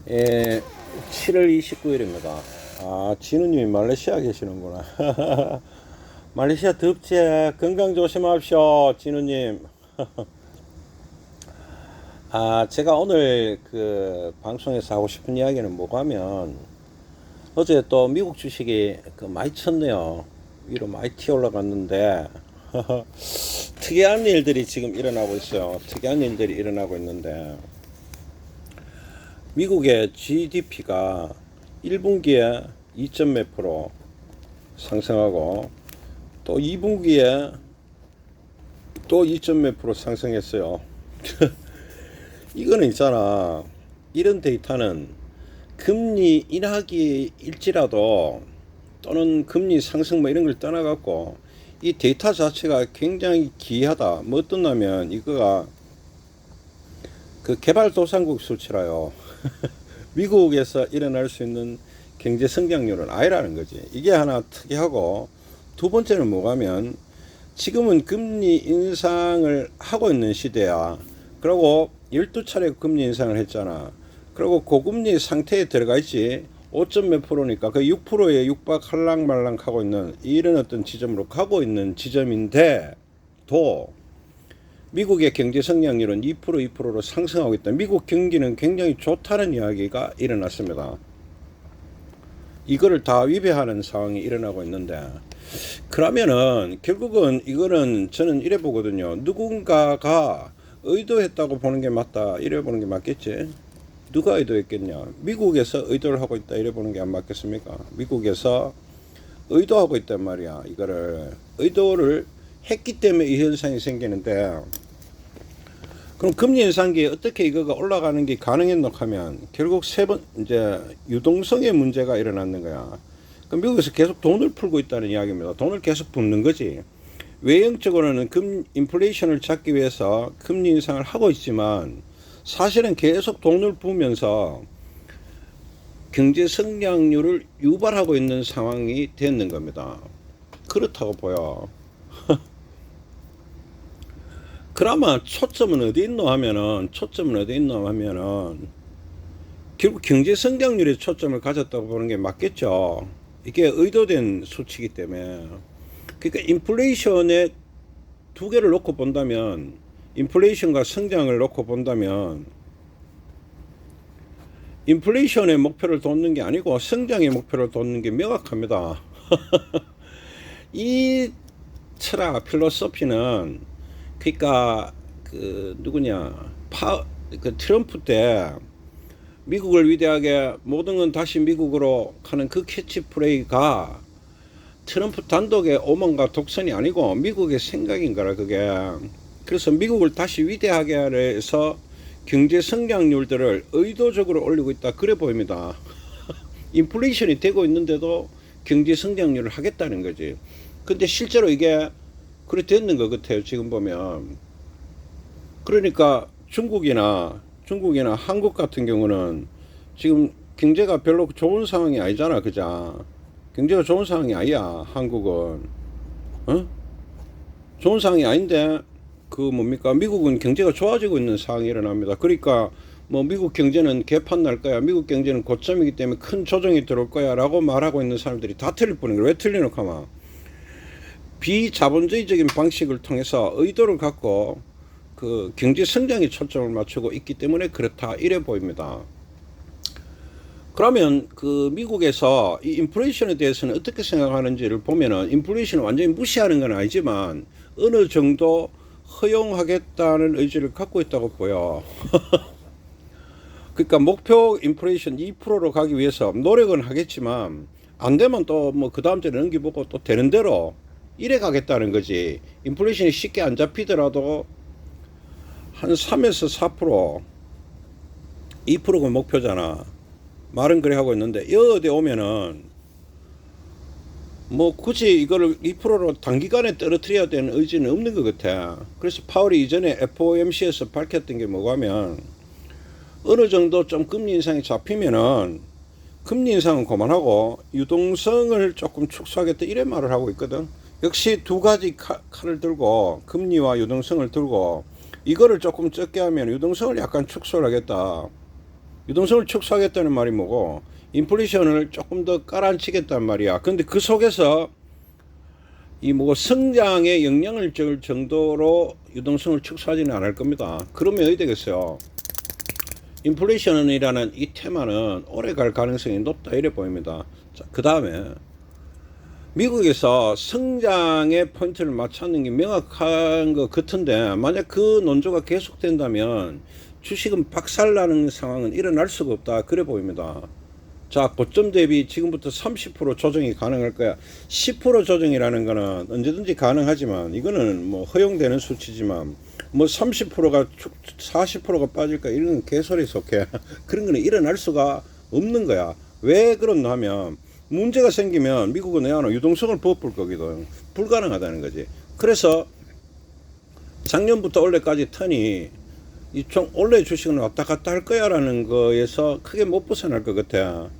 예, 7월 29일입니다. 아, 진우님이 말레이시아 계시는구나. 말레이시아 덥지? 건강 조심하십시오, 진우님. 아, 제가 오늘 그 방송에서 하고 싶은 이야기는 뭐가 하면, 어제 또 미국 주식이 많이 쳤네요. 위로 많이 튀어 올라갔는데, 특이한 일들이 지금 일어나고 있어요. 특이한 일들이 일어나고 있는데, 미국의 GDP가 1분기에 2점 몇 프로 상승하고 또 2분기에 또 2점 몇 프로 상승했어요. 이거는 있잖아. 이런 데이터는 금리 인하기일지라도 또는 금리 상승 뭐 이런 걸 떠나갖고 이 데이터 자체가 굉장히 기이하다. 뭐 어떠냐면 이거가 그 개발도상국 수치라요. 미국에서 일어날 수 있는 경제 성장률은 아니라는 거지. 이게 하나 특이하고, 두 번째는 뭐가면 지금은 금리 인상을 하고 있는 시대야. 그리고 12차례 금리 인상을 했잖아. 그리고 고금리 상태에 들어가 있지. 5점 몇 프로니까 그 6%에 육박할랑말랑 하고 있는 이런 어떤 지점으로 가고 있는 지점인데, 도 미국의 경제 성장률은 2%로 상승하고 있다. 미국 경기는 굉장히 좋다는 이야기가 일어났습니다. 이거를 다 위배하는 상황이 일어나고 있는데, 그러면은 결국은 이거는 저는 이래 보거든요. 누군가가 의도했다고 보는 게 맞다, 이래 보는 게 맞겠지. 누가 의도했겠냐? 미국에서 의도를 하고 있다, 이래 보는 게 안 맞겠습니까? 미국에서 의도하고 있단 말이야. 이거를 의도를 했기 때문에 이 현상이 생기는데, 그럼 금리 인상기에 어떻게 이거가 올라가는 게 가능했노 하면 결국 이제 유동성의 문제가 일어났는 거야. 그럼 미국에서 계속 돈을 풀고 있다는 이야기입니다. 돈을 계속 붓는 거지. 외형적으로는 인플레이션을 잡기 위해서 금리 인상을 하고 있지만 사실은 계속 돈을 부으면서 경제 성장률을 유발하고 있는 상황이 됐는 겁니다. 그렇다고 보여. 그러면 초점은 어디 있노 하면은, 결국 경제 성장률에 초점을 가졌다고 보는 게 맞겠죠. 이게 의도된 수치이기 때문에. 그러니까 인플레이션의 두 개를 놓고 본다면, 인플레이션과 성장을 놓고 본다면, 인플레이션의 목표를 돋는 게 아니고 성장의 목표를 돋는 게 명확합니다. 이 철학, 필로소피는, 그러니까 그 누구냐, 그 트럼프 때 미국을 위대하게 모든 건 다시 미국으로 하는 그 캐치프레이가 트럼프 단독의 오만과 독선이 아니고 미국의 생각인 거라, 그게. 그래서 미국을 다시 위대하게 해서 경제 성장률들을 의도적으로 올리고 있다, 그래 보입니다. 인플레이션이 되고 있는데도 경제 성장률을 하겠다는 거지. 근데 실제로 이게 그래 됐는 것 같아요, 지금 보면. 그러니까 중국이나 한국 같은 경우는 지금 경제가 별로 좋은 상황이 아니잖아, 그자. 경제가 좋은 상황이 아니야, 한국은. 어? 좋은 상황이 아닌데, 그 뭡니까? 미국은 경제가 좋아지고 있는 상황이 일어납니다. 그러니까 뭐 미국 경제는 개판 날 거야, 미국 경제는 고점이기 때문에 큰 조정이 들어올 거야 라고 말하고 있는 사람들이 다 틀릴 뿐인 거야. 왜 틀리노 하면 비자본주의적인 방식을 통해서 의도를 갖고 그 경제 성장에 초점을 맞추고 있기 때문에 그렇다, 이래 보입니다. 그러면 그 미국에서 이 인플레이션에 대해서는 어떻게 생각하는지를 보면은, 인플레이션을 완전히 무시하는 건 아니지만 어느 정도 허용하겠다는 의지를 갖고 있다고 보여. 그러니까 목표 인플레이션 2%로 가기 위해서 노력은 하겠지만 안 되면 또 뭐 그 다음 주에 넘기보고 또 되는 대로 이래 가겠다는 거지. 인플레이션이 쉽게 안 잡히더라도 한 3에서 4%, 2%가 목표잖아. 말은 그래 하고 있는데 여기에 오면은 뭐 굳이 이거를 2%로 단기간에 떨어뜨려야 되는 의지는 없는 것 같아. 그래서 파월이 이전에 FOMC에서 밝혔던 게 뭐냐면, 어느 정도 좀 금리 인상이 잡히면은 금리 인상은 그만하고 유동성을 조금 축소하겠다, 이래 말을 하고 있거든. 역시 두 가지 칼을 들고, 금리와 유동성을 들고, 이거를 조금 적게 하면 유동성을 약간 축소를 하겠다. 유동성을 축소하겠다는 말이 뭐고, 인플레이션을 조금 더 깔아앉히겠단 말이야. 근데 그 속에서 이 뭐 성장에 영향을 줄 정도로 유동성을 축소하지는 않을 겁니다. 그러면 어디 되겠어요? 인플레이션이라는 이 테마는 오래 갈 가능성이 높다 이래 보입니다. 자, 그 다음에 미국에서 성장의 포인트를 맞추는 게 명확한 것 같은데, 만약 그 논조가 계속된다면 주식은 박살나는 상황은 일어날 수가 없다 그래 보입니다. 자, 고점 대비 지금부터 30% 조정이 가능할 거야. 10% 조정이라는 거는 언제든지 가능하지만, 이거는 뭐 허용되는 수치지만, 뭐 30%가 40%가 빠질까 이런 개소리 속해. 그런 거는 일어날 수가 없는 거야. 왜 그렇나 하면, 문제가 생기면 미국은 내야는 유동성을 부풀 거거든. 불가능하다는 거지. 그래서 작년부터 올해까지 턴이 이총 올해 주식은 왔다 갔다 할 거야라는 거에서 크게 못 벗어날 것 같아.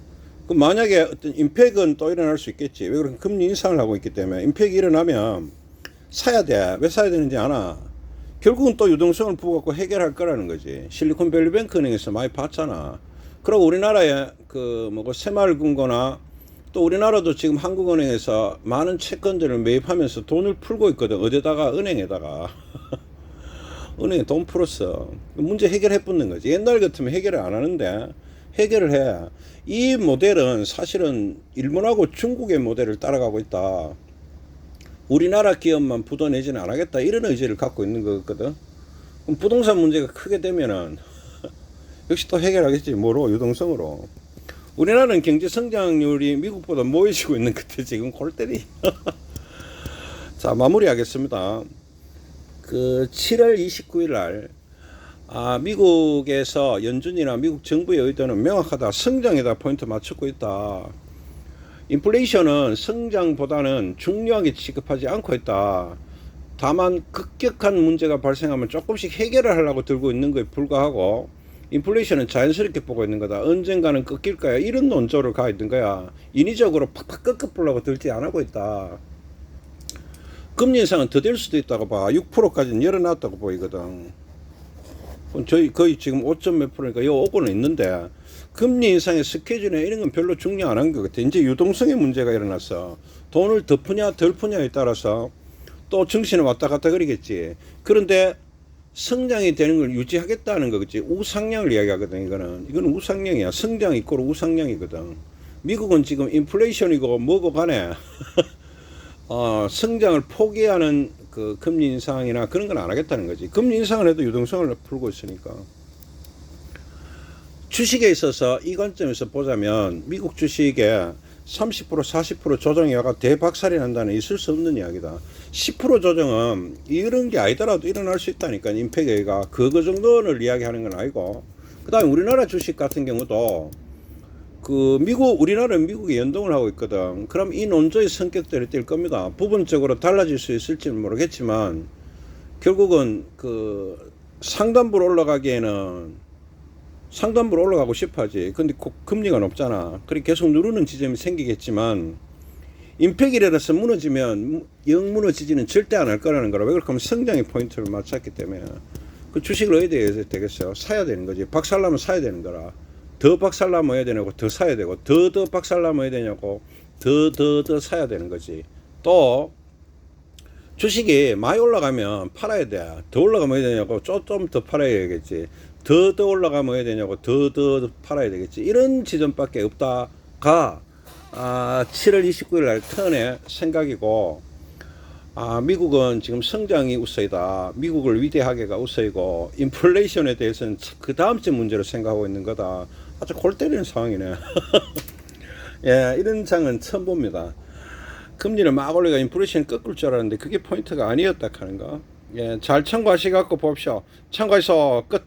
그 만약에 어떤 임팩은 또 일어날 수 있겠지. 왜 그렇게 금리 인상을 하고 있기 때문에 임팩이 일어나면 사야 돼. 왜 사야 되는지 아나? 결국은 또 유동성을 부어갖고 해결할 거라는 거지. 실리콘밸리뱅크 은행에서 많이 봤잖아. 그리고 우리나라에 그 뭐고 새마을금고나 또 우리나라도 지금 한국은행에서 많은 채권들을 매입하면서 돈을 풀고 있거든. 어디다가? 은행에다가. 은행에 돈 풀었어. 문제 해결해 붙는 거지. 옛날 같으면 해결을 안 하는데 해결을 해. 이 모델은 사실은 일본하고 중국의 모델을 따라가고 있다. 우리나라 기업만 부도 내지는 안 하겠다. 이런 의지를 갖고 있는 거거든. 그럼 부동산 문제가 크게 되면은 역시 또 해결하겠지. 뭐로? 유동성으로. 우리나라는 경제 성장률이 미국보다 모여지고 있는 것들 지금 골 때리. 자, 마무리하겠습니다. 그 7월 29일 날 미국에서 연준이나 미국 정부의 의도는 명확하다. 성장에다 포인트 맞추고 있다. 인플레이션은 성장보다는 중요하게 취급하지 않고 있다. 다만 급격한 문제가 발생하면 조금씩 해결을 하려고 들고 있는 것에 불과하고, 인플레이션은 자연스럽게 보고 있는 거다. 언젠가는 꺾일 거야. 이런 논조를 가 있는 거야. 인위적으로 팍팍 꺾어보려고 들지 안 하고 있다. 금리 인상은 더 될 수도 있다고 봐. 6%까지는 열어놨다고 보이거든. 저희 거의 지금 5점 몇 프로니까 요 오고는 있는데, 금리 인상의 스케줄이나 이런 건 별로 중요 안 한 것 같아. 이제 유동성의 문제가 일어났어. 돈을 더 푸냐 덜 푸냐에 따라서 또 정신은 왔다 갔다 그러겠지. 그런데 성장이 되는 걸 유지하겠다는 거겠지. 우상향을 이야기하거든. 이거는 우상향이야. 성장 이꼬르 우상향이거든. 미국은 지금 인플레이션이고 뭐고 간에 성장을 포기하는 그 금리 인상이나 그런 건 안 하겠다는 거지. 금리 인상을 해도 유동성을 풀고 있으니까. 주식에 있어서 이 관점에서 보자면 미국 주식에 30% 40% 조정이 와가 대박살이 난다는 있을 수 없는 이야기다. 10% 조정은 이런 게 아니더라도 일어날 수 있다니까. 임팩트가 그거 정도를 이야기하는 건 아니고, 그 다음에 우리나라 주식 같은 경우도 그 우리나라는 미국에 연동을 하고 있거든. 그럼 이 논조의 성격대로 뛸 겁니다. 부분적으로 달라질 수 있을지는 모르겠지만 결국은 그 상단부로 올라가고 싶어 하지. 근데 금리가 높잖아. 그래 계속 누르는 지점이 생기겠지만, 임팩이라서 무너지면 영 무너지지는 절대 안 할 거라는 거라. 왜 그렇게 하면 성장의 포인트를 맞췄기 때문에. 그 주식을 어디에 되겠어요? 사야 되는 거지. 박살나면 사야 되는 거라. 더 박살나면 해야 되냐고, 더 사야 되고, 더 박살나면 해야 되냐고, 더 사야 되는 거지. 또 주식이 많이 올라가면 팔아야 돼. 더 올라가면 해야 되냐고, 좀 더 팔아야 되겠지. 더 올라가면 해야 되냐고, 더 팔아야 되겠지. 이런 지점밖에 없다가 7월 29일 날 턴의 생각이고, 미국은 지금 성장이 우세이다. 미국을 위대하게가 우세이고, 인플레이션에 대해서는 그 다음째 문제로 생각하고 있는 거다. 아주 골 때리는 상황이네. 예, 이런 장은 처음 봅니다. 금리를 막 올리가 인플레이션이 꺾을 줄 알았는데 그게 포인트가 아니었다 하는 거. 예, 잘 참고하시갖고 봅시오. 참고해서 끝.